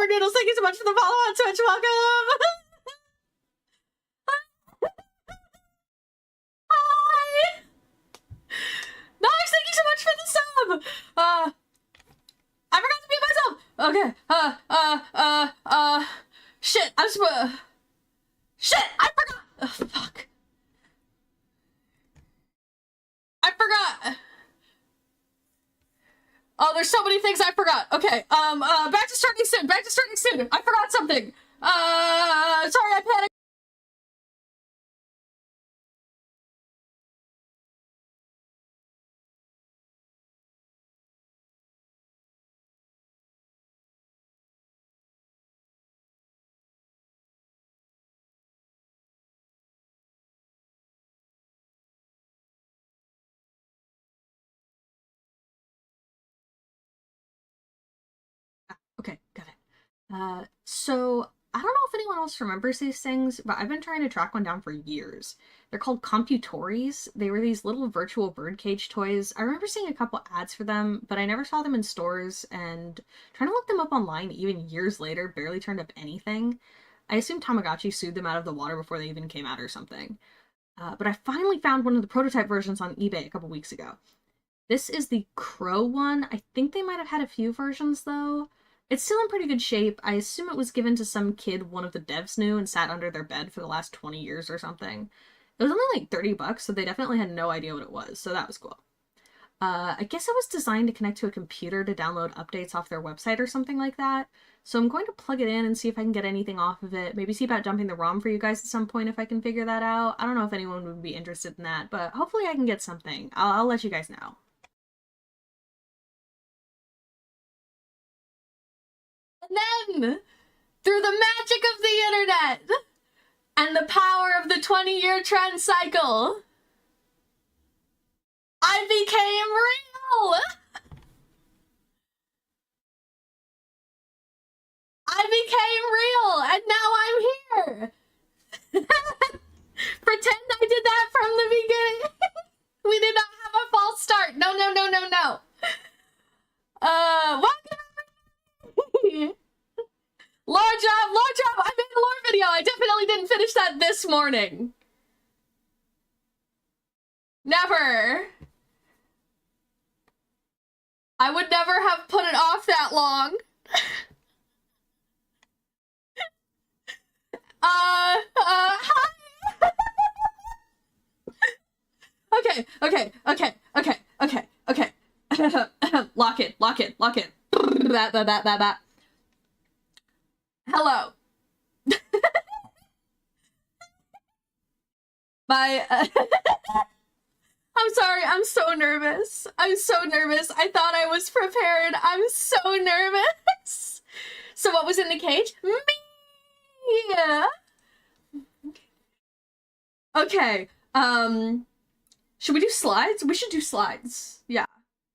Noodles, thank you so much for the follow on Twitch. Welcome. Hi. Nox, thank you so much for the sub. I forgot to mute myself. Okay. Shit. Shit. I forgot. Oh, fuck. I forgot. Oh, there's so many things I forgot. Okay, back to starting soon. I forgot something. Sorry, I panicked. Okay, got it. So I don't know if anyone else remembers these things, but I've been trying to track one down for years. They're called Computories. They were these little virtual birdcage toys. I remember seeing a couple ads for them, but I never saw them in stores, and trying to look them up online even years later barely turned up anything. I assume Tamagotchi sued them out of the water before they even came out or something. But I finally found one of the prototype versions on eBay a couple weeks ago. This is the Crow one. I think they might have had a few versions, though. It's still in pretty good shape. I assume it was given to some kid one of the devs knew and sat under their bed for the last 20 years or something. It was only like 30 bucks, so they definitely had no idea what it was, so that was cool. I guess it was designed to connect to a computer to download updates off their website or something like that. So I'm going to plug it in and see if I can get anything off of it. Maybe see about dumping the ROM for you guys at some point if I can figure that out. I don't know if anyone would be interested in that, but hopefully I can get something. I'll let you guys know. And then, through the magic of the internet and the power of the 20-year trend cycle, I became real! I became real, and now I'm here! Pretend I did that from the beginning! We did not have a false start! No. Welcome! Lore job! I made a lore video! I definitely didn't finish that this morning. Never. I would never have put it off that long. Hi! Okay. Lock it. That. Hello. I'm sorry, I'm so nervous. I thought I was prepared. I'm so nervous. So what was in the cage? Me! Okay, should we do slides? We should do slides. Yeah,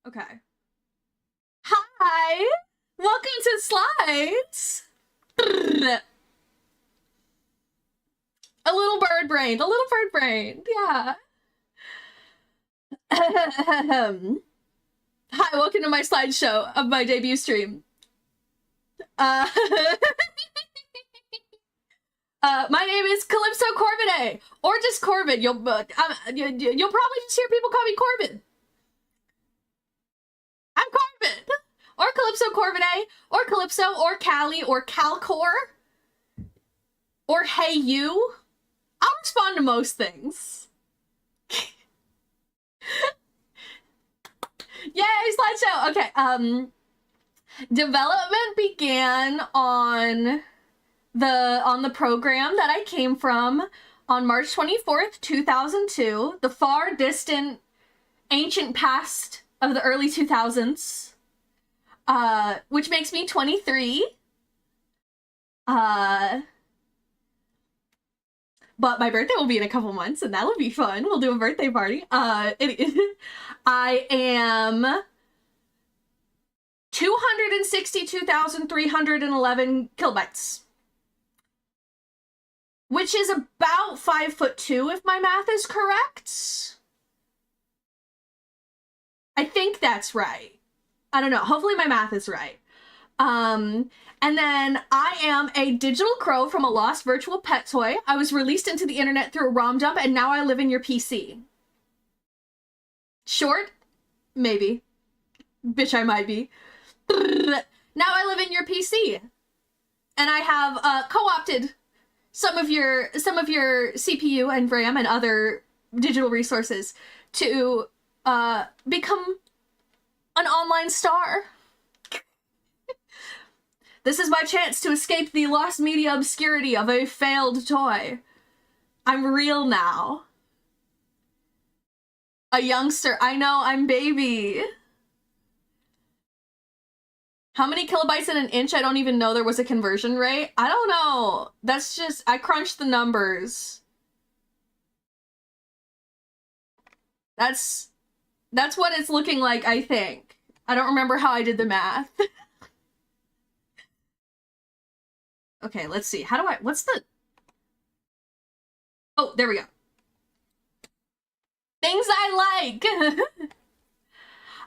okay. Hi! Welcome to slides! A little bird brain, yeah. Hi, welcome to my slideshow of my debut stream. My name is Calypso Corbin, or just Corbin. You'll probably just hear people call me Corbin. I'm Corbin, or Calypso Corbin, or Calypso, or Callie, or Calcor, or Hey You. I'll respond to most things. Yay, slideshow! Okay, development began on the program that I came from on March 24th, 2002, the far distant ancient past of the early 2000s, which makes me 23. But my birthday will be in a couple months, and that'll be fun. We'll do a birthday party. I am 262,311 kilobytes. Which is about 5'2", if my math is correct. I think that's right. I don't know. Hopefully my math is right. Um, and then I am a digital crow from a lost virtual pet toy. I was released into the internet through a ROM dump, and now I live in your PC. Short? Maybe. Bitch, I might be. Now I live in your PC. And I have co-opted some of your CPU and RAM and other digital resources to become an online star. This is my chance to escape the lost media obscurity of a failed toy. I'm real now. A youngster. I know, I'm baby. How many kilobytes in an inch? I don't even know there was a conversion rate. I don't know. That's just, I crunched the numbers. That's what it's looking like, I think. I don't remember how I did the math. Okay, let's see. How do I, what's the... Oh, there we go. Things I like!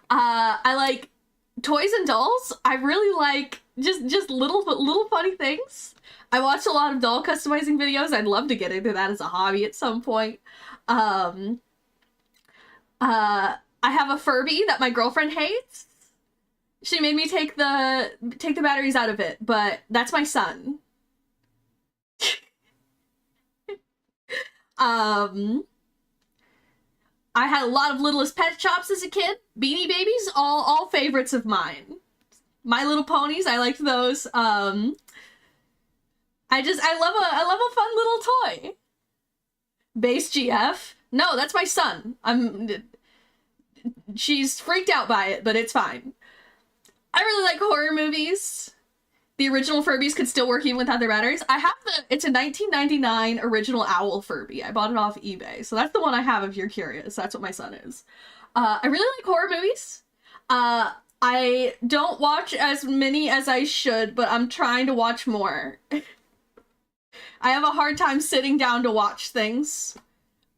I like toys and dolls. I really like just little funny things. I watch a lot of doll customizing videos. I'd love to get into that as a hobby at some point. I have a Furby that my girlfriend hates. She made me take the batteries out of it, but that's my son. I had a lot of Littlest Pet Shops as a kid. Beanie Babies, all favorites of mine. My Little Ponies, I liked those. I love a fun little toy. Base GF. No, that's my son. She's freaked out by it, but it's fine. I really like horror movies. The original Furbies could still work even without their batteries. I have it's a 1999 original Owl Furby. I bought it off eBay. So that's the one I have if you're curious. That's what my son is. I really like horror movies. I don't watch as many as I should, but I'm trying to watch more. I have a hard time sitting down to watch things.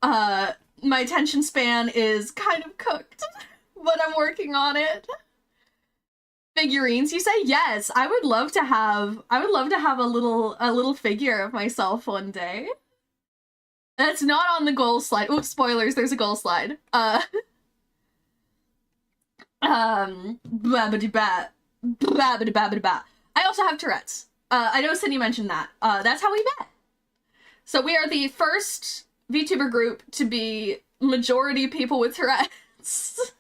My attention span is kind of cooked, but I'm working on it. Figurines, you say? Yes, I would love to have a little figure of myself one day. That's not on the goal slide. Oops, spoilers, there's a goal slide. Blah-ba-de-ba. Blah-ba-de-ba-ba-de-ba. I also have Tourette's. I know Cindy mentioned that. That's how we met. So we are the first VTuber group to be majority people with Tourette's.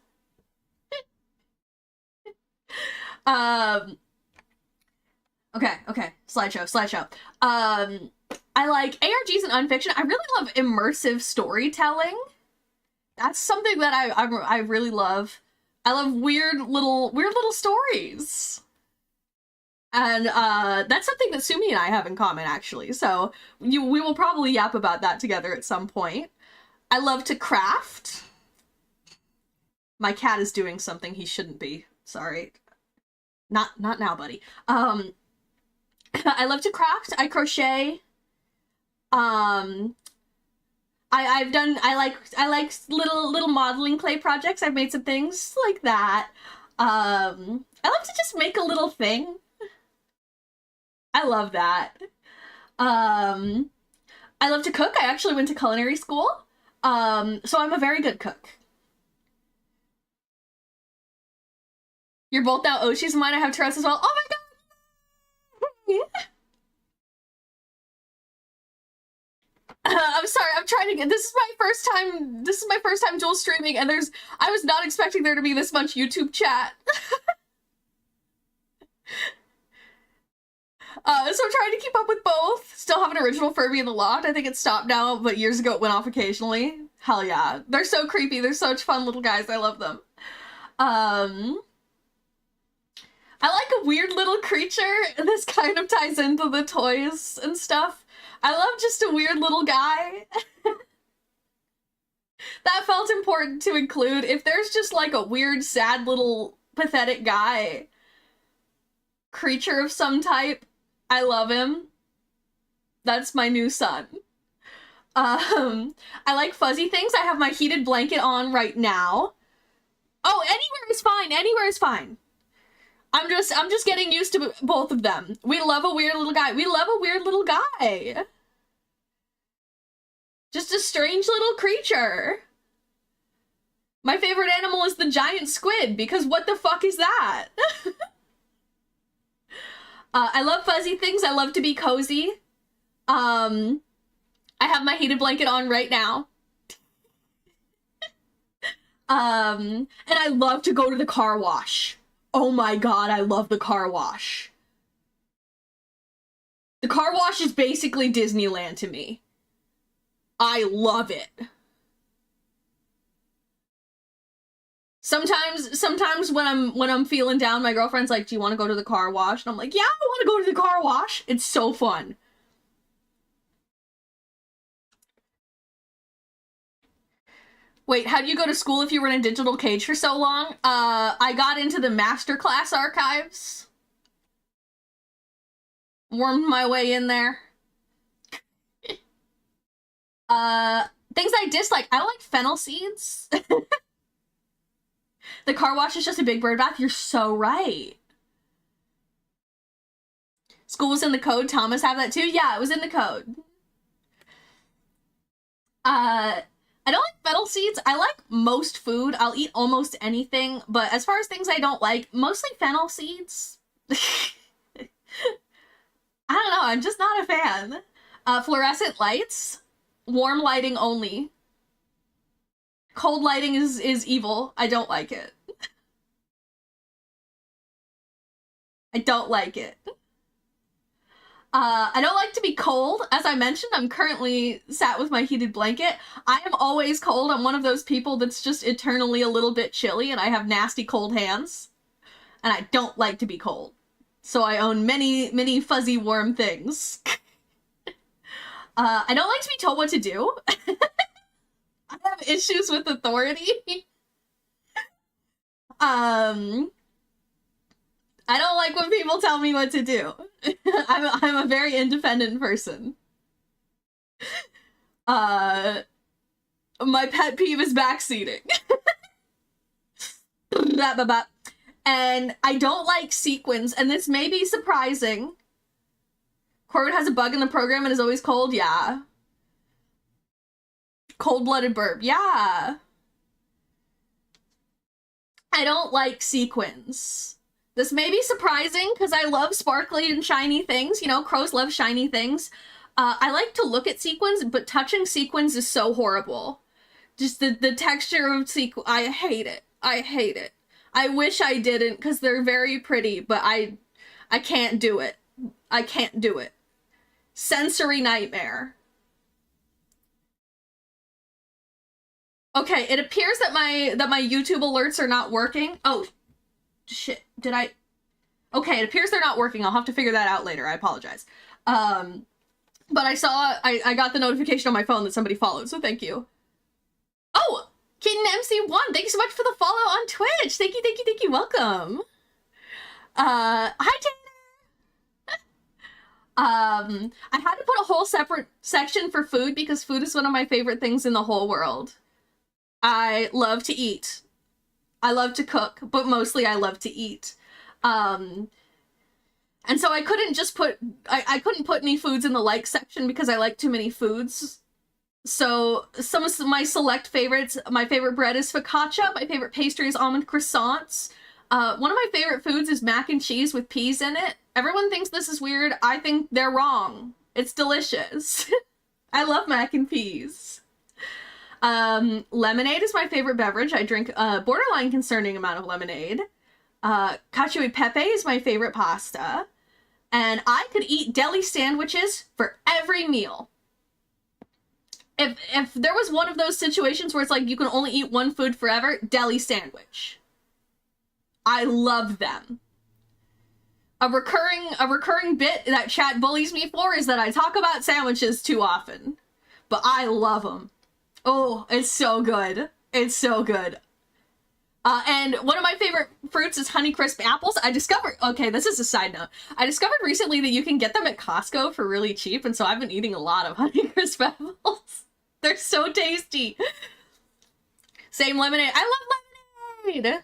Okay, slideshow. I like ARGs and unfiction. I really love immersive storytelling. That's something that I really love. I love weird little stories. And that's something that Sumi and I have in common, actually. So we will probably yap about that together at some point. I love to craft. My cat is doing something he shouldn't be. Sorry. Not now, buddy. I love to craft. I crochet. I like little modeling clay projects. I've made some things like that. I love to just make a little thing. I love that. I love to cook. I actually went to culinary school. So I'm a very good cook. You're both now Oshis. Mine, I have Tourette's as well. Oh my god! I'm sorry, I'm trying to get, this is my first time dual streaming, and I was not expecting there to be this much YouTube chat. So I'm trying to keep up with both. Still have an original Furby in the loft. I think it's stopped now, but years ago it went off occasionally. Hell yeah. They're so creepy. They're such fun little guys. I love them. I like a weird little creature. This kind of ties into the toys and stuff. I love just a weird little guy. That felt important to include. If there's just like a weird, sad little pathetic guy, creature of some type, I love him. That's my new son. I like fuzzy things. I have my heated blanket on right now. Oh, anywhere is fine. Anywhere is fine. I'm just getting used to both of them. We love a weird little guy. We love a weird little guy. Just a strange little creature. My favorite animal is the giant squid, because what the fuck is that? I love fuzzy things. I love to be cozy. I have my heated blanket on right now. And I love to go to the car wash. Oh my god, I love the car wash. The car wash is basically Disneyland to me. I love it. Sometimes when I'm feeling down, my girlfriend's like, "Do you want to go to the car wash?" And I'm like, "Yeah, I want to go to the car wash." It's so fun. Wait, how do you go to school if you were in a digital cage for so long? I got into the masterclass archives. Wormed my way in there. Things I dislike. I don't like fennel seeds. The car wash is just a big bird bath. You're so right. School was in the code. Thomas have that too? Yeah, it was in the code. I don't like fennel seeds. I like most food. I'll eat almost anything, but as far as things I don't like, mostly fennel seeds. I don't know, I'm just not a fan. Fluorescent lights. Warm lighting only. Cold lighting is evil. I don't like it. I don't like it. I don't like to be cold. As I mentioned, I'm currently sat with my heated blanket. I am always cold. I'm one of those people that's just eternally a little bit chilly, and I have nasty cold hands. And I don't like to be cold. So I own many, many fuzzy warm things. I don't like to be told what to do. I have issues with authority. I don't like when people tell me what to do. I'm a very independent person. My pet peeve is backseating. And I don't like sequins, and this may be surprising. Corwin has a bug in the program and is always cold, yeah. Cold-blooded burp, yeah. I don't like sequins. This may be surprising, because I love sparkly and shiny things. You know, crows love shiny things. I like to look at sequins, but touching sequins is so horrible. Just the texture of sequins, I hate it. I hate it. I wish I didn't, because they're very pretty, but I can't do it. I can't do it. Sensory nightmare. Okay, it appears that my YouTube alerts are not working. Oh, shit. Did I? Okay, it appears they're not working. I'll have to figure that out later. I apologize. But I got the notification on my phone that somebody followed, so thank you. Oh, Kitten MC1, thank you so much for the follow on Twitch. Thank you, thank you, thank you. Welcome. Hi, Tanner. I had to put a whole separate section for food because food is one of my favorite things in the whole world. I love to eat. I love to cook, but mostly I love to eat. And so I couldn't just put, I couldn't put any foods in the like section because I like too many foods. So some of my select favorites, my favorite bread is focaccia, my favorite pastry is almond croissants. One of my favorite foods is mac and cheese with peas in it. Everyone thinks this is weird. I think they're wrong. It's delicious. I love mac and peas. Lemonade is my favorite beverage. I drink a borderline concerning amount of lemonade. Cacio e pepe is my favorite pasta. And I could eat deli sandwiches for every meal. If there was one of those situations where it's like you can only eat one food forever, deli sandwich. I love them. A recurring bit that chat bullies me for is that I talk about sandwiches too often. But I love them. Oh, it's so good. It's so good. And one of my favorite fruits is Honeycrisp apples. I discovered, okay, this is a side note. I discovered recently that you can get them at Costco for really cheap, and so I've been eating a lot of Honeycrisp apples. They're so tasty. Same lemonade. I love lemonade!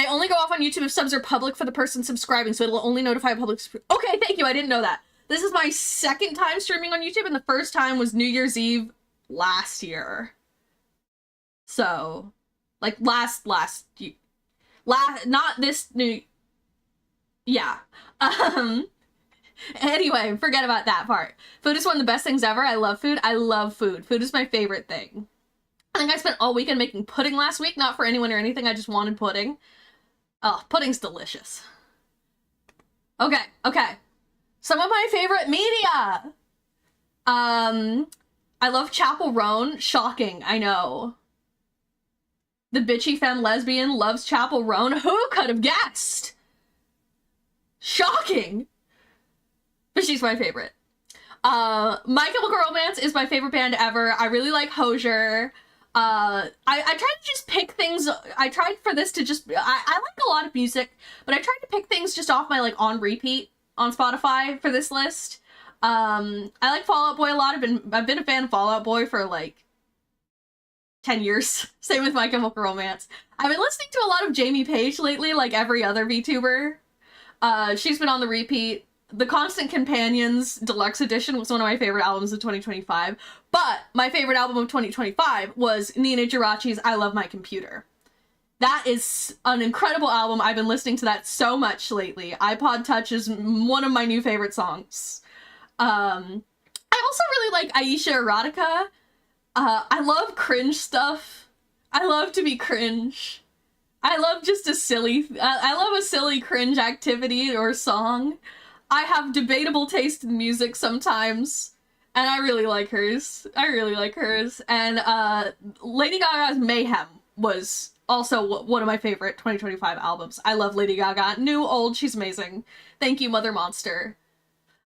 I only go off on YouTube if subs are public for the person subscribing, so it'll only notify a public... Okay, thank you, I didn't know that. This is my second time streaming on YouTube, and the first time was New Year's Eve last year. So, like, last, not this new... Yeah. Anyway, forget about that part. Food is one of the best things ever. I love food. I love food. Food is my favorite thing. I think I spent all weekend making pudding last week, not for anyone or anything, I just wanted pudding. Oh, pudding's delicious. Okay. Some of my favorite media! I love Chapel Roan. Shocking, I know. The bitchy femme lesbian loves Chapel Roan. Who could have guessed? Shocking! But she's my favorite. My Chemical Romance is my favorite band ever. I really like Hozier. I tried to just pick things. I tried for this to just, I like a lot of music, but I tried to pick things just off my, like, on repeat on Spotify for this list. I like Fall Out Boy a lot. I've been a fan of Fall Out Boy for, like, 10 years. Same with My Chemical Romance. I've been listening to a lot of Jamie Page lately, like every other VTuber. She's been on the repeat. The Constant Companions Deluxe Edition was one of my favorite albums of 2025, but my favorite album of 2025 was Nina Girachi's I Love My Computer. That is an incredible album. I've been listening to that so much lately. iPod Touch is one of my new favorite songs. I also really like Aisha Erotica. I love cringe stuff. I love to be cringe. I love just a silly, I love a silly cringe activity or song. I have debatable taste in music sometimes, and I really like hers. And Lady Gaga's Mayhem was also one of my favorite 2025 albums. I love Lady Gaga. New, old, she's amazing. Thank you, Mother Monster.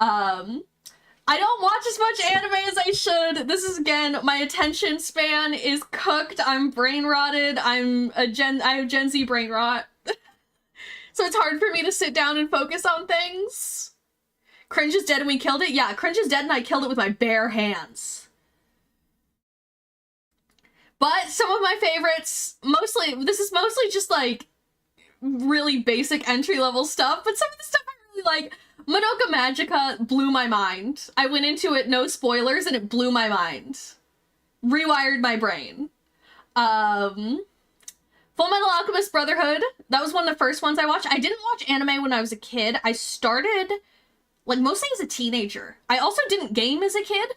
I don't watch as much anime as I should. This is, again, my attention span is cooked. I'm brain rotted. I have Gen Z brain rot. So it's hard for me to sit down and focus on things. Cringe is dead and we killed it? Yeah, Cringe is dead and I killed it with my bare hands. But some of my favorites, this is mostly just, like, really basic entry-level stuff, but some of the stuff I really like. Madoka Magica blew my mind. I went into it, no spoilers, and it blew my mind. Rewired my brain. Full Metal Alchemist Brotherhood, that was one of the first ones I watched. I didn't watch anime when I was a kid. I started, like, mostly as a teenager. I also didn't game as a kid,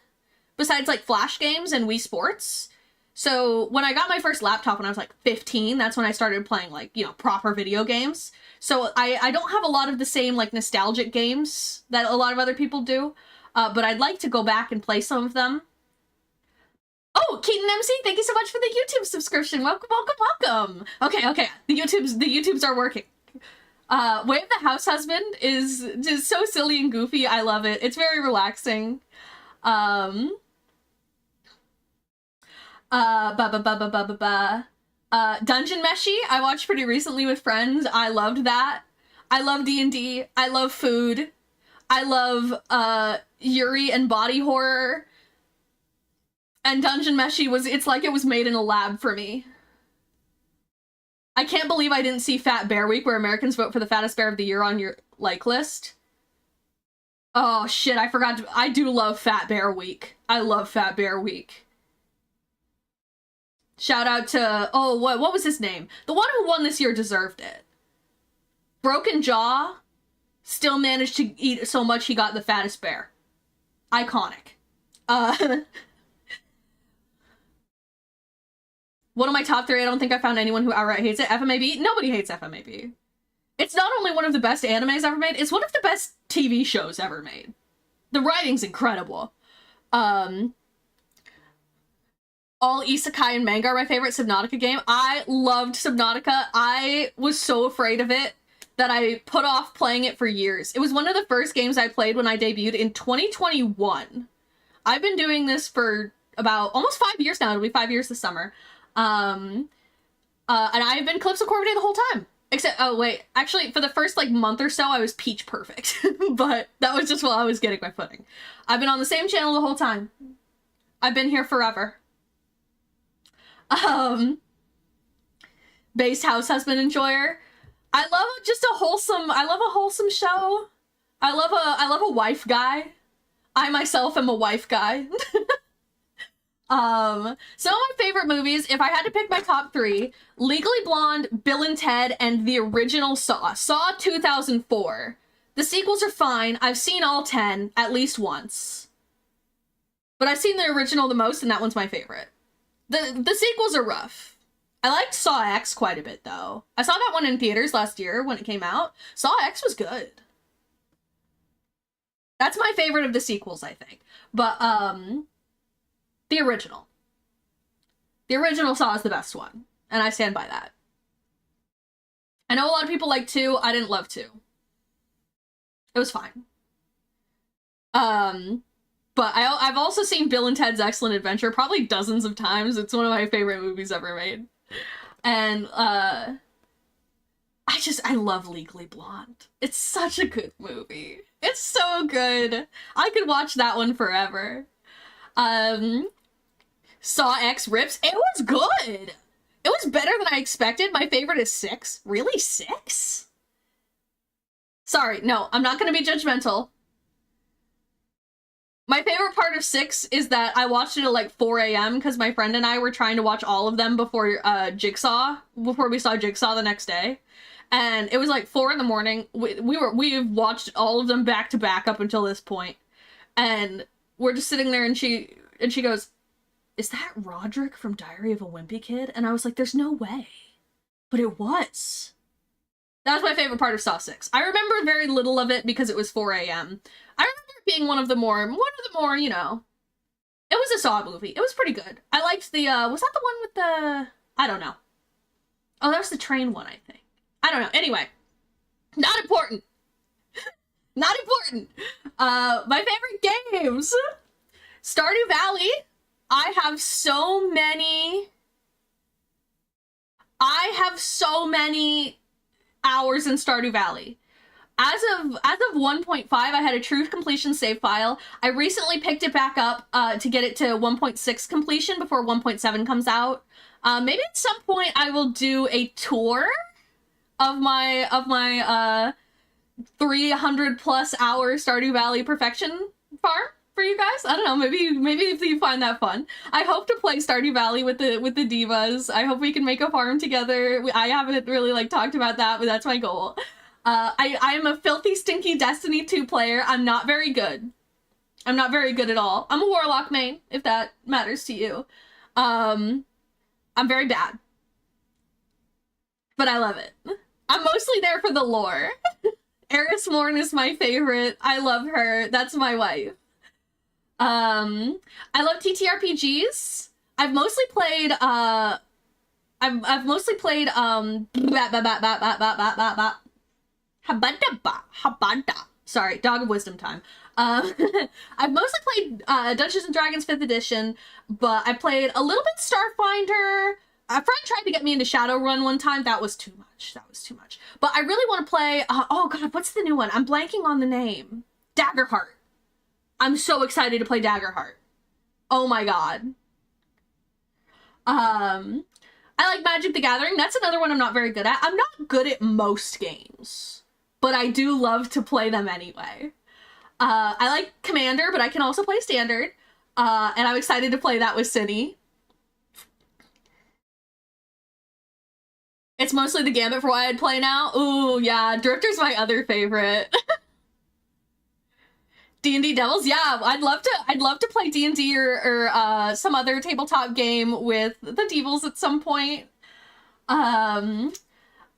besides, like, Flash games and Wii Sports. So when I got my first laptop when I was, like, 15, that's when I started playing, like, you know, proper video games. So I don't have a lot of the same, like, nostalgic games that a lot of other people do, but I'd like to go back and play some of them. Oh, Keaton MC, thank you so much for the YouTube subscription. Welcome. Okay. The YouTubes are working. Way of the House Husband is just so silly and goofy. I love it. It's very relaxing. Dungeon Meshi, I watched pretty recently with friends. I loved that. I love D&D. I love food. I love Yuri and body horror. And Dungeon Meshi it's like it was made in a lab for me. I can't believe I didn't see Fat Bear Week, where Americans vote for the fattest bear of the year on your like list. Oh shit, I forgot I do love Fat Bear Week. I love Fat Bear Week. Shout out to, oh, what was his name? The one who won this year deserved it. Broken Jaw still managed to eat so much he got the fattest bear. Iconic. One of my top 3, I don't think I found anyone who outright hates it. FMAB? Nobody hates FMAB. It's not only one of the best animes ever made, it's one of the best TV shows ever made. The writing's incredible. All isekai and manga are my favorite Subnautica game. I loved Subnautica. I was so afraid of it that I put off playing it for years. It was one of the first games I played when I debuted in 2021. I've been doing this for about almost 5 years now. It'll be 5 years this summer. And I've been Calypso Corvidae the whole time. Except, oh wait, actually for the first like month or so I was Peach Perfect. But that was just while I was getting my footing. I've been on the same channel the whole time. I've been here forever. Based House Husband Enjoyer. I love just a wholesome, I love a wholesome show. I love a wife guy. I myself am a wife guy. Some of my favorite movies, if I had to pick my top three, Legally Blonde, Bill and Ted, and the original Saw. Saw 2004. The sequels are fine. I've seen all 10 at least once. But I've seen the original the most, and that one's my favorite. The sequels are rough. I liked Saw X quite a bit, though. I saw that one in theaters last year when it came out. Saw X was good. That's my favorite of the sequels, I think. But, the original. The original Saw is the best one, and I stand by that. I know a lot of people like 2. I didn't love 2. It was fine. But I've also seen Bill and Ted's Excellent Adventure probably dozens of times. It's one of my favorite movies ever made. And, I love Legally Blonde. It's such a good movie. It's so good. I could watch that one forever. Saw X rips. It was good. It was better than I expected. My favorite is 6. Really? 6? Sorry, no, I'm not gonna be judgmental. My favorite part of 6 is that I watched it at like 4 a.m. because my friend and I were trying to watch all of them before before we saw Jigsaw the next day. And it was like 4 in the morning. We've watched all of them back to back up until this point. And we're just sitting there and she goes, "Is that Roderick from Diary of a Wimpy Kid?" And I was like, "There's no way." But it was. That was my favorite part of Saw 6. I remember very little of it because it was 4 a.m. I remember it being one of the more, you know, it was a Saw movie. It was pretty good. I liked the, was that the one with the, I don't know. Oh, that was the train one, I think. I don't know. Anyway, not important. Not important. My favorite games. Stardew Valley. I have so many hours in Stardew Valley. As of 1.5, I had a true completion save file. I recently picked it back up to get it to 1.6 completion before 1.7 comes out. Maybe at some point I will do a tour of my 300 plus hour Stardew Valley perfection farm for you guys. I don't know, maybe if you find that fun. I hope to play Stardew Valley with the Divas. I hope we can make a farm together. I haven't really like talked about that, but that's my goal. I am a filthy, stinky Destiny 2 player. I'm not very good. I'm not very good at all. I'm a Warlock main, if that matters to you. I'm very bad. But I love it. I'm mostly there for the lore. Eris Morn is my favorite. I love her. That's my wife. I love TTRPGs. I've mostly played, Habanda. Sorry, Dog of Wisdom time. I've mostly played Dungeons and Dragons 5th edition, but I played a little bit Starfinder. A friend tried to get me into Shadowrun one time. That was too much. But I really want to play, oh god, what's the new one? I'm blanking on the name. Daggerheart. I'm so excited to play Daggerheart. Oh my god. I like Magic the Gathering. That's another one I'm not very good at. I'm not good at most games, but I do love to play them anyway. I like Commander, but I can also play Standard. And I'm excited to play that with Cindy. It's mostly the Gambit for why I'd play now. Ooh, yeah, Drifter's my other favorite. D&D Devils, yeah, I'd love to play D&D or some other tabletop game with the DVils at some point. I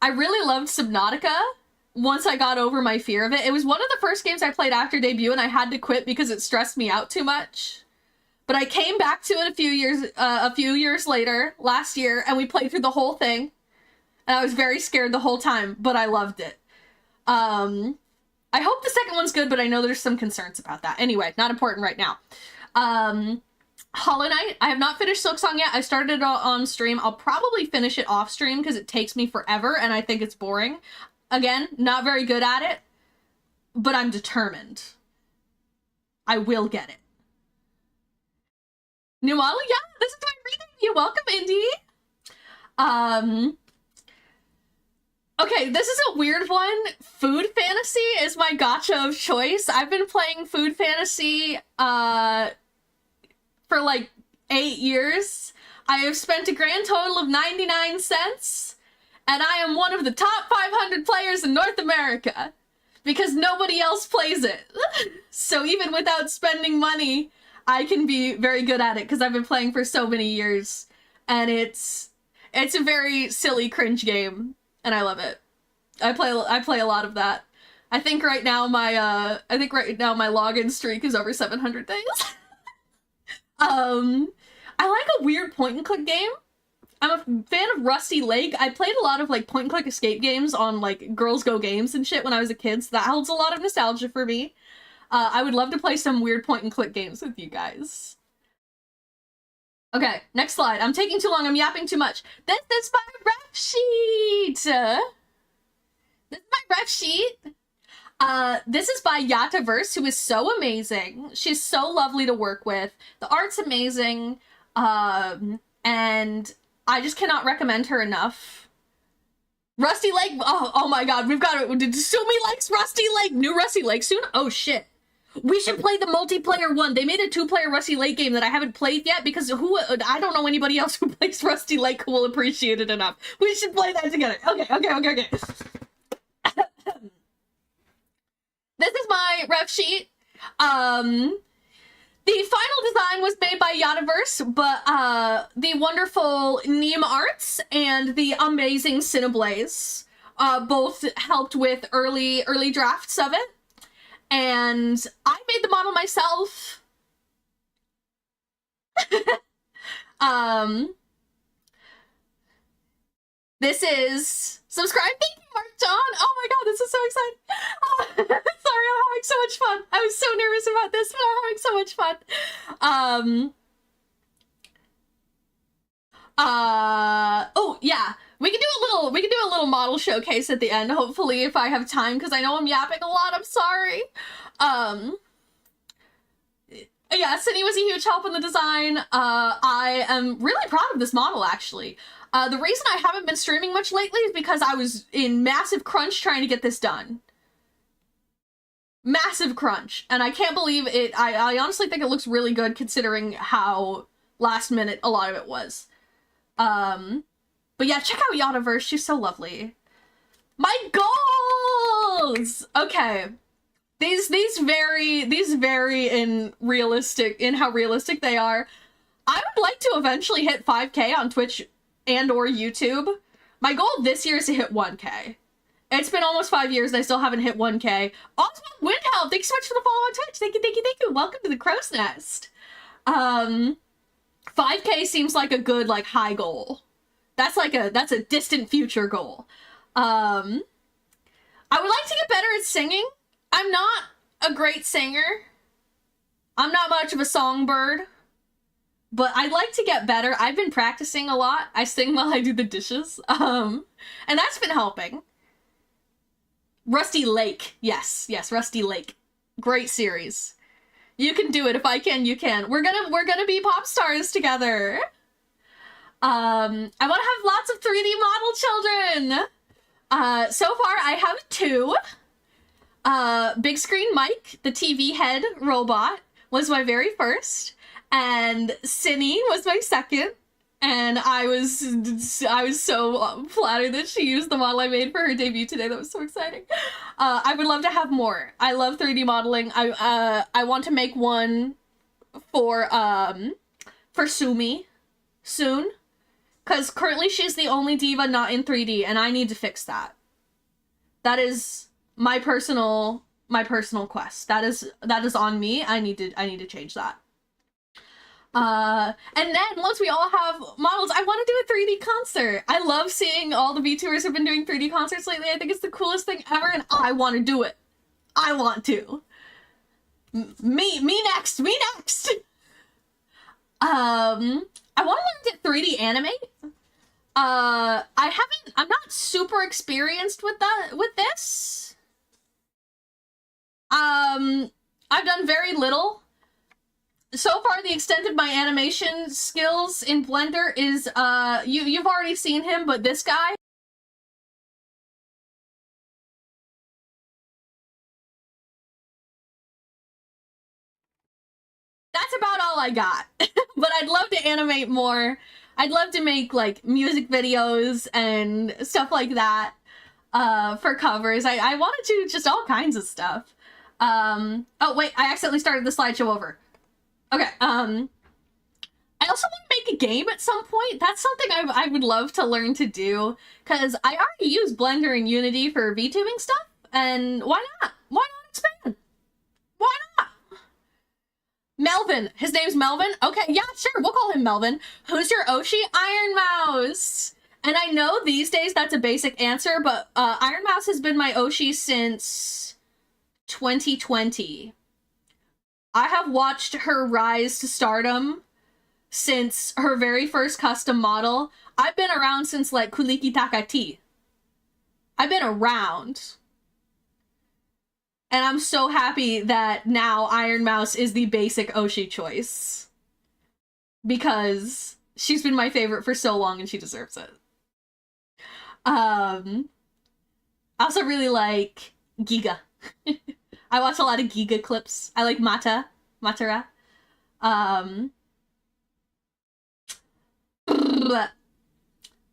really loved Subnautica once I got over my fear of it. It was one of the first games I played after debut, and I had to quit because it stressed me out too much. But I came back to it a few years later, last year, and we played through the whole thing. And I was very scared the whole time, but I loved it. I hope the second one's good, but I know there's some concerns about that. Anyway, not important right now. Hollow Knight. I have not finished Silksong yet. I started it on stream. I'll probably finish it off stream because it takes me forever and I think it's boring. Again, not very good at it, but I'm determined. I will get it. New model? Yeah, this is my reading. You're welcome, Indy. Okay, this is a weird one. Food Fantasy is my gacha of choice. I've been playing Food Fantasy for like 8 years. I have spent a grand total of 99 cents, and I am one of the top 500 players in North America because nobody else plays it. So even without spending money, I can be very good at it because I've been playing for so many years, and it's a very silly, cringe game, and I love it. I play a lot of that. I think right now my login streak is over 700 days. I like a weird point and click game. I'm a fan of Rusty Lake. I played a lot of like point and click escape games on like Girls Go Games and shit when I was a kid, so that holds a lot of nostalgia for me. I would love to play some weird point and click games with you guys. Okay, next slide. I'm taking too long. I'm yapping too much. This is my ref sheet. This is my ref sheet. This is by DVils, who is so amazing. She's so lovely to work with. The art's amazing. And I just cannot recommend her enough. Rusty Lake. Oh my god, we've got it. Did Sumi likes Rusty Lake? New Rusty Lake soon? Oh shit. We should play the multiplayer one. They made a 2-player Rusty Lake game that I haven't played yet because I don't know anybody else who plays Rusty Lake who will appreciate it enough. We should play that together. Okay. This is my ref sheet. The final design was made by DVils, but the wonderful Neem Arts and the amazing Cineblaze both helped with early drafts of it. And I made the model myself. This is subscribe. Thank you, Mark John. Oh my god, this is so exciting. Sorry, I'm having so much fun. I was so nervous about this, but I'm having so much fun. Oh yeah. We can do a little model showcase at the end, hopefully, if I have time, because I know I'm yapping a lot. I'm sorry. Yeah, Cindy was a huge help in the design. I am really proud of this model, actually. The reason I haven't been streaming much lately is because I was in massive crunch trying to get this done. Massive crunch. And I can't believe it. I honestly think it looks really good considering how last minute a lot of it was. But yeah, check out DVils. She's so lovely. My goals! Okay. These vary in how realistic they are. I would like to eventually hit 5K on Twitch and or YouTube. My goal this year is to hit 1K. It's been almost 5 years and I still haven't hit 1K. Oswald Windhelm, thanks so much for the follow on Twitch. Thank you. Welcome to the Crow's Nest. 5K seems like a good, like, high goal. That's a distant future goal. I would like to get better at singing. I'm not a great singer. I'm not much of a songbird. But I'd like to get better. I've been practicing a lot. I sing while I do the dishes. And that's been helping. Rusty Lake. Yes, Rusty Lake. Great series. You can do it. If I can, you can. We're gonna be pop stars together. I want to have lots of 3D model children. So far I have 2. Big Screen Mike, the TV head robot, was my very first, and Cinny was my second. And I was so flattered that she used the model I made for her debut today. That was so exciting. I would love to have more. I love 3D modeling. I want to make one for Sumi soon. Because currently she's the only diva not in 3D, and I need to fix that. That is my personal quest. That is on me. I need to change that. And then once we all have models, I want to do a 3D concert. I love seeing all the VTubers have been doing 3D concerts lately. I think it's the coolest thing ever, and I want to do it. I want to. Me next. I want to learn to 3D animate. I'm not super experienced with this. I've done very little. So far, the extent of my animation skills in Blender is, you've already seen him, but this guy. I got. But I'd love to animate more. I'd love to make, like, music videos and stuff like that for covers. I wanted to just all kinds of stuff. Oh, wait, I accidentally started the slideshow over. Okay, I also want to make a game at some point. That's something I would love to learn to do, because I already use Blender and Unity for VTubing stuff, and why not? Why not expand? Why not? Melvin. His name's Melvin? Okay, yeah, sure, we'll call him Melvin. Who's your Oshi? Iron Mouse. And I know these days that's a basic answer, but Iron Mouse has been my Oshi since 2020. I have watched her rise to stardom since her very first custom model. I've been around since, like, Kuliki Takati. I've been around. And I'm so happy that now Iron Mouse is the basic Oshi choice. Because she's been my favorite for so long and she deserves it. I also really like Giga. I watch a lot of Giga clips. I like Matara.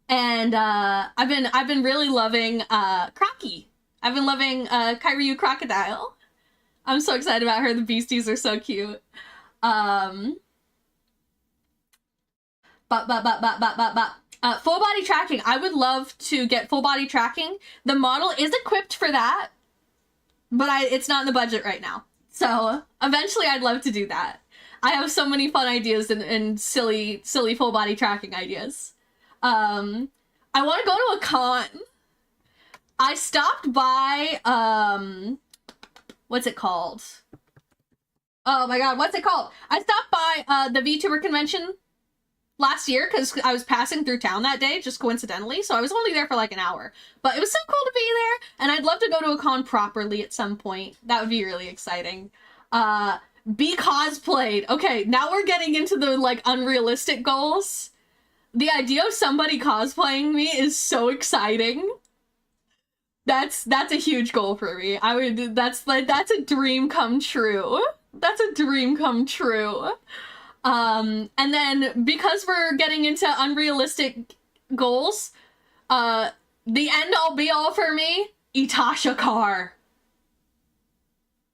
And I've been really loving Crocky. I've been loving Kairyu Crocodile. I'm so excited about her. The beasties are so cute. Full body tracking. I would love to get full body tracking. The model is equipped for that, but it's not in the budget right now. So eventually I'd love to do that. I have so many fun ideas and silly full body tracking ideas. I want to go to a con. I stopped by, what's it called? Oh my god, what's it called? I stopped by the VTuber convention last year because I was passing through town that day, just coincidentally, so I was only there for like an hour. But it was so cool to be there, and I'd love to go to a con properly at some point. That would be really exciting. Be cosplayed. Okay, now we're getting into the, like, unrealistic goals. The idea of somebody cosplaying me is so exciting. That's a huge goal for me. That's a dream come true. That's a dream come true. And then because we're getting into unrealistic goals, the end all be all for me, Itasha car.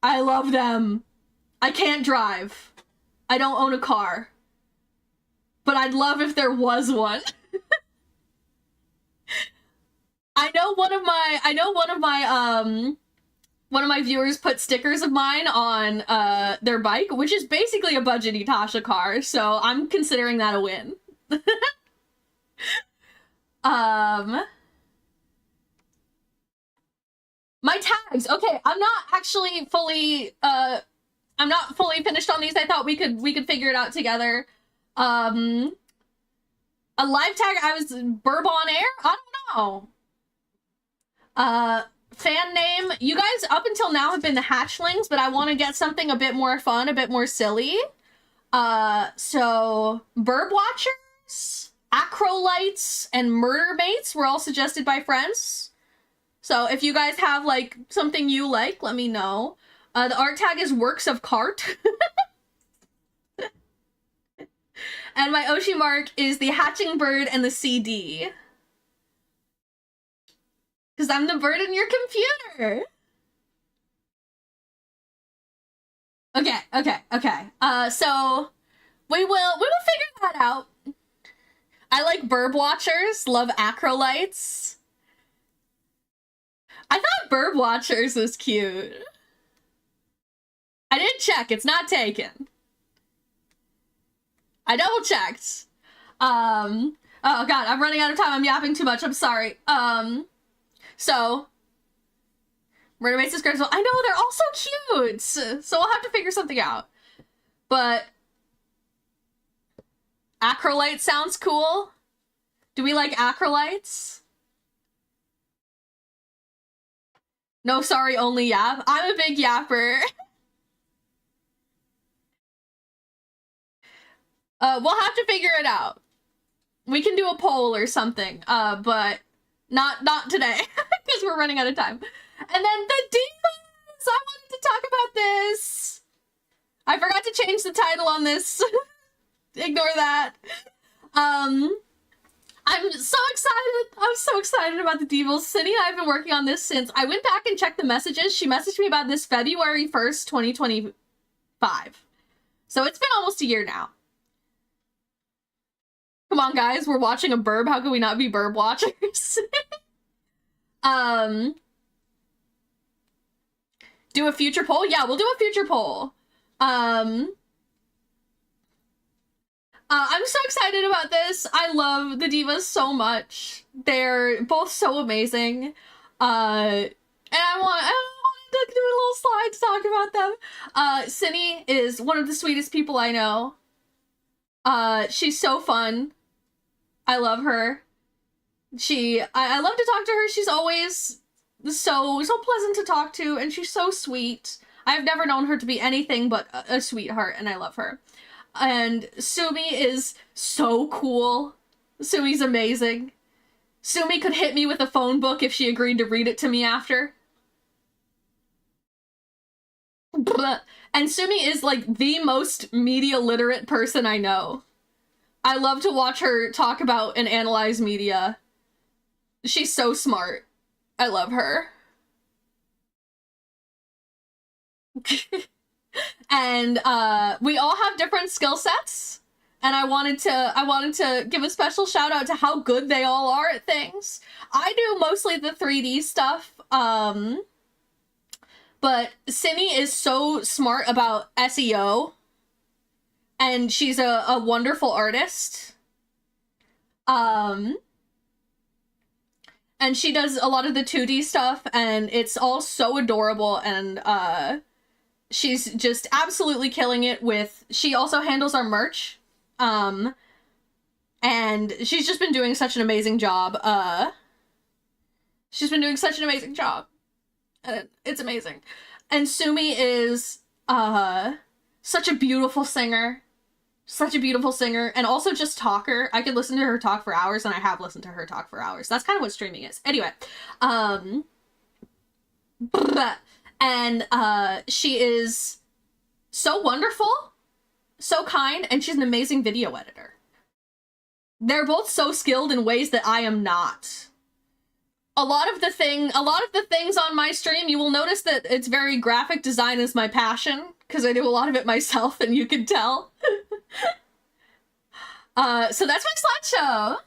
I love them. I can't drive. I don't own a car. But I'd love if there was one. I know one of my viewers put stickers of mine on their bike, which is basically a budget Itasha car, so I'm considering that a win. My tags. Okay, I'm not fully finished on these. I thought we could figure it out together. A live tag, I was Bourbon Air? I don't know. Fan name, you guys up until now have been the Hatchlings, but I want to get something a bit more fun, a bit more silly. So Burb Watchers, Acrolites, and Murder Mates were all suggested by friends. So if you guys have, like, something you like, let me know. The art tag is Works of Cart. And my Oshi mark is the hatching bird and the CD. Because I'm the bird in your computer. Okay. So we will figure that out. I like Burb Watchers, love Acrolites. I thought Burb Watchers was cute. I did check, it's not taken. I double checked. Oh god, I'm running out of time. I'm yapping too much. I'm sorry. So Murder Mates is great. I know, they're all so cute. So we'll have to figure something out. But Acrolite sounds cool. Do we like Acrolites? No, sorry, only yap. I'm a big yapper. We'll have to figure it out. We can do a poll or something, but not today, because we're running out of time. And then the DVils! I wanted to talk about this! I forgot to change the title on this. Ignore that. I'm so excited. I'm so excited about the DVils. Cindy and I have been working on this since I went back and checked the messages. She messaged me about this February 1st, 2025. So it's been almost a year now. Come on, guys. We're watching a burb. How can we not be burb watchers? Do a future poll? Yeah, we'll do a future poll. I'm so excited about this. I love the Divas so much. They're both so amazing. And I wanted to do a little slide to talk about them. Cindy is one of the sweetest people I know. She's so fun. I love her. I love to talk to her. She's always so pleasant to talk to, and she's so sweet. I've never known her to be anything but a sweetheart, and I love her. And Sumi is so cool. Sumi's amazing. Sumi could hit me with a phone book if she agreed to read it to me after. And Sumi is like the most media literate person I know. I love to watch her talk about and analyze media. She's so smart. I love her. And we all have different skill sets, and I wanted to give a special shout out to how good they all are at things. I do mostly the 3D stuff, but Cindy is so smart about SEO, and she's a wonderful artist. And she does a lot of the 2D stuff, and it's all so adorable, and she's just absolutely killing it with... She also handles our merch, and she's just been doing such an amazing job. She's been doing such an amazing job. It's amazing. And Sumi is such a beautiful singer. Such a beautiful singer, and also just talker. I could listen to her talk for hours, and I have listened to her talk for hours. That's kind of what streaming is. Anyway, and she is so wonderful, so kind, and she's an amazing video editor. They're both so skilled in ways that I am not. A lot of the things on my stream, you will notice that it's very graphic design is my passion, because I do a lot of it myself, and you can tell. So that's my slideshow.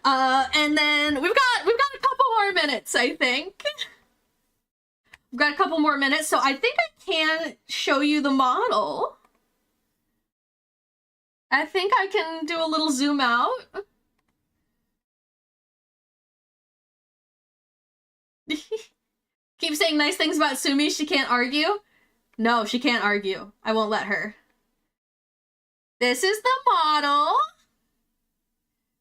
And then we've got a couple more minutes, I think. We've got a couple more minutes, so I think I can show you the model. I think I can do a little zoom out. Keep saying nice things about Sumi, she can't argue. No, she can't argue. I won't let her. This is the model.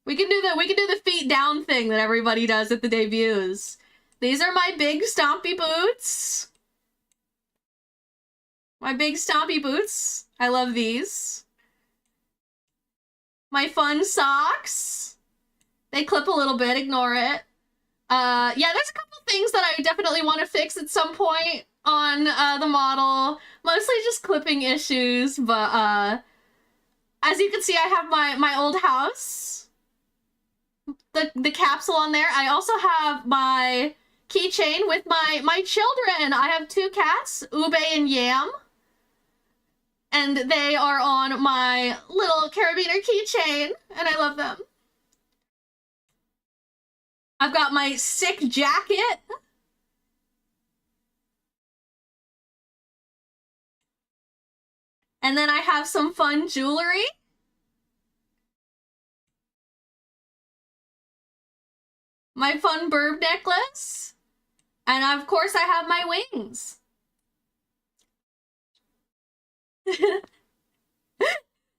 We can do the feet down thing that everybody does at the debuts. These are my big stompy boots. My big stompy boots. I love these. My fun socks. They clip a little bit, ignore it. Yeah, there's a couple things that I definitely want to fix at some point on the model. Mostly just clipping issues, but as you can see, I have my old house. The capsule on there. I also have my keychain with my children. I have two cats, Ube and Yam. And they are on my little carabiner keychain, and I love them. I've got my sick jacket. And then I have some fun jewelry. My fun burb necklace. And of course I have my wings.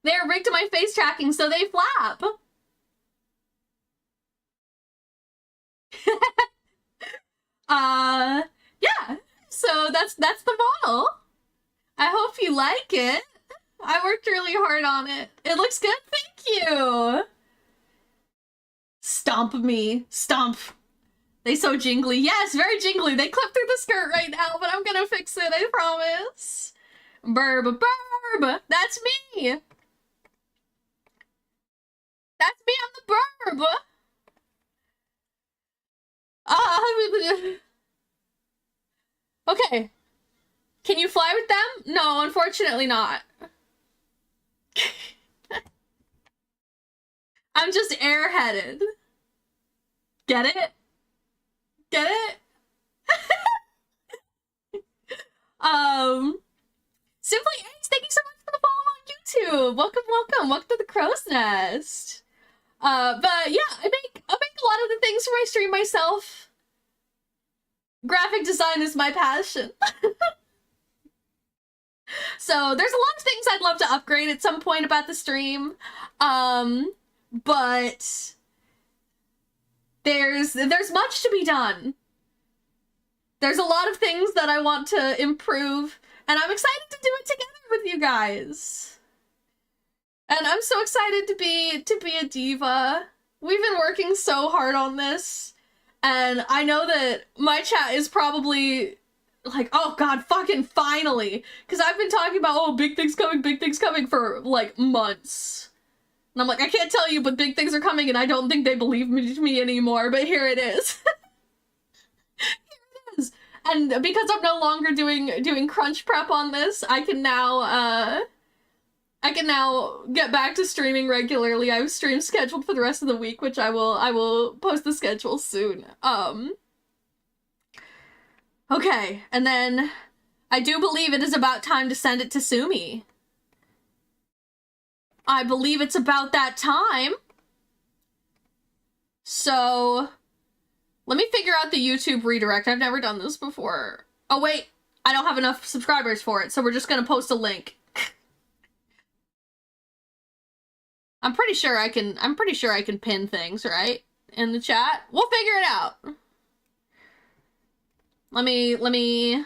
They're rigged to my face tracking, so they flap. Yeah, so that's the model. I hope you like it. I worked really hard on it. It looks good, thank you. Stomp me, stomp. They so jingly. Yes, very jingly. They clip through the skirt right now, but I'm gonna fix it, I promise. Burb, burb! That's me! That's me, I'm the burb! Okay. Can you fly with them? No, unfortunately not. I'm just airheaded. Get it? Get it? Simply Eggs, thank you so much for the follow on YouTube. Welcome, welcome, welcome to the Crow's Nest. But yeah, I make a lot of the things for my stream myself. Graphic design is my passion. So there's a lot of things I'd love to upgrade at some point about the stream. But there's much to be done. There's a lot of things that I want to improve, and I'm excited to do it together with you guys. And I'm so excited to be a diva. We've been working so hard on this, and I know that my chat is probably like, oh god, fucking finally, because I've been talking about, oh, big things coming for like months. And I'm like, I can't tell you, but big things are coming, and I don't think they believe me anymore, but here it is. Here it is. And because I'm no longer doing crunch prep on this, I can now get back to streaming regularly. I have streams scheduled for the rest of the week, which I will post the schedule soon. Okay, and then I do believe it is about time to send it to Sumi. I believe it's about that time. So, let me figure out the YouTube redirect. I've never done this before. Oh wait, I don't have enough subscribers for it, so we're just gonna post a link. I'm pretty sure I can pin things, right? In the chat. We'll figure it out. Let me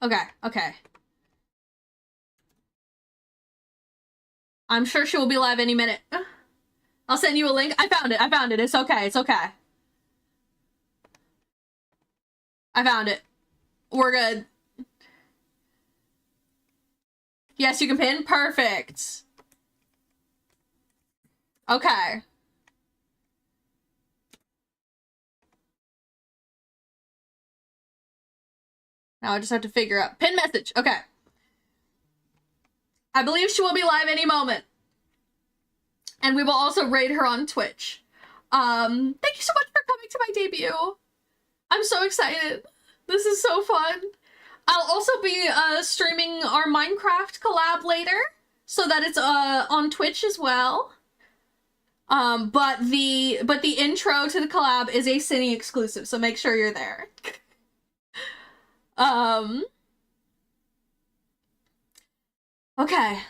Okay. I'm sure she will be live any minute. I'll send you a link. I found it. It's okay. I found it. We're good. Yes, you can pin. Perfect. Okay. Now I just have to figure out pin message. Okay. I believe she will be live any moment. And we will also raid her on Twitch. Thank you so much for coming to my debut. I'm so excited. This is so fun. I'll also be streaming our Minecraft collab later, so that it's on Twitch as well. But the intro to the collab is a Cine exclusive, so make sure you're there. Okay.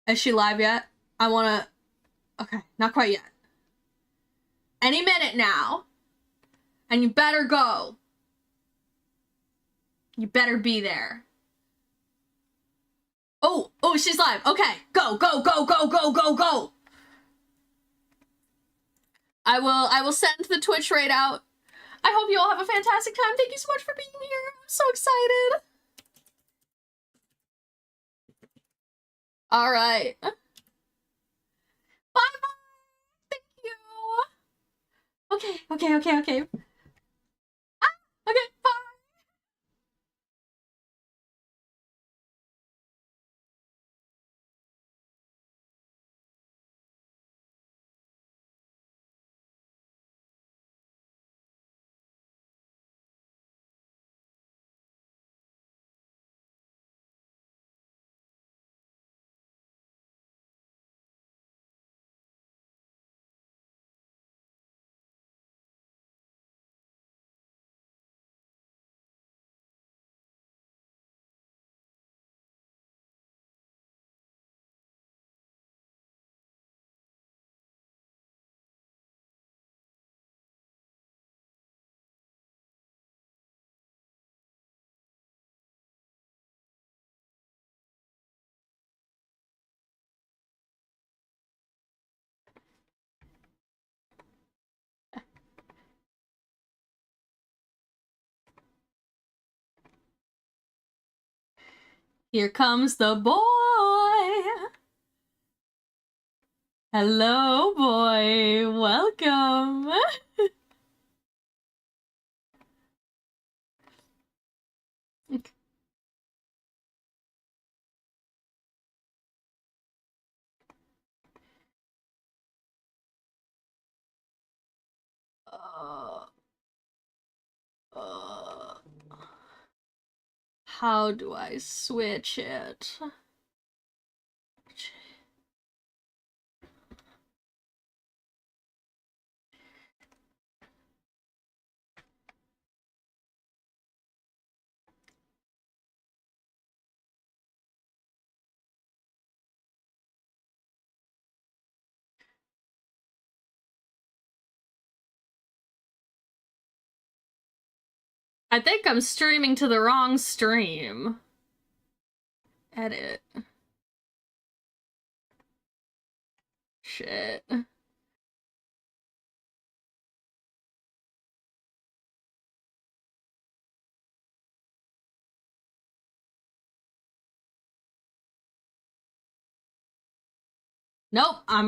Is she live yet? I wanna... Okay, not quite yet. Any minute now. And you better go. You better be there. Oh, she's live. Okay, go. I will send the Twitch raid out. I hope you all have a fantastic time. Thank you so much for being here. I'm so excited. All right. Bye. Thank you. Okay. Okay, bye. Here comes the boy. Hello, boy. Welcome. Uh, uh, how do I switch it? I think I'm streaming to the wrong stream. Edit. Shit. Nope, I'm